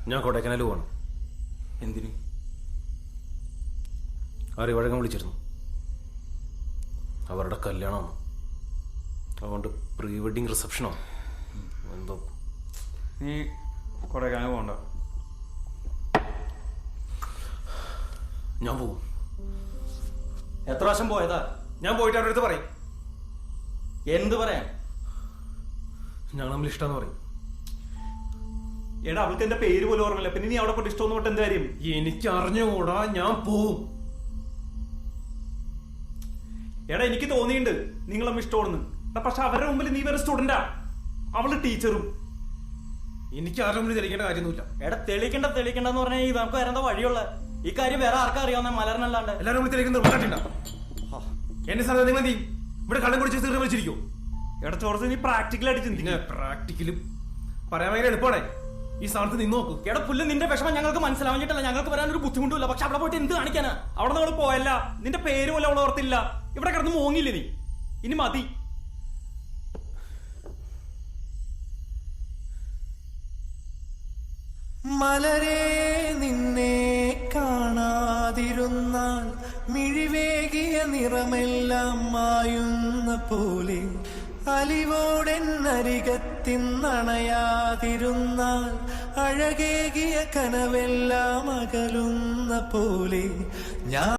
ഞാൻ കൊടൈക്കനാൽ പോകണം. എന്തിന്? അറിവഴകം വിളിച്ചിരുന്നു. അവരുടെ കല്യാണമാണ്. അതുകൊണ്ട് പ്രീ വെഡിങ് റിസപ്ഷനോ എന്തോ. നീ കൊടൈക്കനാൽ പോകണ്ട. ഞാൻ പോകും. എത്ര പ്രാവശ്യം പോയതാ? ഞാൻ പോയിട്ട് അവരുടെ അടുത്ത് പറയും. എന്ത് പറയാൻ? ഞങ്ങൾ തമ്മിൽ ഇഷ്ടമെന്ന് പറയും. എടാ, അവൾക്ക് എന്റെ പേര് പോലും ഓർമ്മയില്ല. പിന്നെ നീ അവിടെ പോയിട്ട് ഇഷ്ടമെന്ന് പറഞ്ഞിട്ട് എന്ത് കാര്യം? എനിക്ക് അറിഞ്ഞുകൂടാ, ഞാൻ പോവും. എടാ, എനിക്ക് തോന്നിയിട്ടുണ്ട് നിങ്ങളും ഇഷ്ടമാണെന്ന്. പക്ഷെ അവരുടെ മുമ്പിൽ നീ വേറെ സ്റ്റുഡന്റാ, അവള് ടീച്ചറും. എനിക്ക് ആരുടെ മുമ്പിൽ തെളിയിക്കേണ്ട കാര്യമൊന്നുമില്ല. എടാ, തെളിയിക്കണ്ടെന്ന് പറഞ്ഞാൽ നമുക്ക് വരേണ്ട വഴിയുള്ള ഈ കാര്യം വേറെ ആർക്കാ അറിയാവുന്ന? മലറിനല്ലാണ്ട് എല്ലാവരും മുമ്പിൽ തെളിയിക്കുന്ന എന്നെ സാധനം നിങ്ങൾ എന്ത് ചെയ്യും? ഇവിടെ കള്ളം കുടിച്ച് തീർന്നു വെച്ചിരിക്കോ? എടാ ചോർത്ത്, നീ പ്രാക്ടിക്കലായിട്ട് ചിന്തിക്കുക. പ്രാക്ടിക്കലും പറയാൻ ഭയങ്കര എളുപ്പമാണ്. ഈ സ്ഥാനത്ത് നിന്ന് നോക്കൂ. എടാ പുല്ല്, നിന്റെ വിഷമം ഞങ്ങൾക്ക് മനസ്സിലാവാഞ്ഞിട്ടല്ല, ഞങ്ങൾക്ക് വരാൻ ഒരു ബുദ്ധിമുട്ടില്ല. പക്ഷെ അവിടെ പോയിട്ട് എന്ത് കാണിക്കാനാ? അവിടെ നമ്മൾ പോയല്ല, നിന്റെ പേര് പോലെ അവൾ ഓർത്തില്ല. ഇവിടെ കിടന്ന് മോങ്ങില്ലേ നീ? ഇനി മതി. മലരെ നിന്നെ കാണാതിരുന്നാൽ മിഴിവേകിയ നിറമെല്ലാം മായുന്ന പോലെ, അലിവോടെന്നരികത്തിന്നണയാതിരുന്നാൽ അഴകേകിയ കനവെല്ലാം അകലുന്ന പോലെ ഞാൻ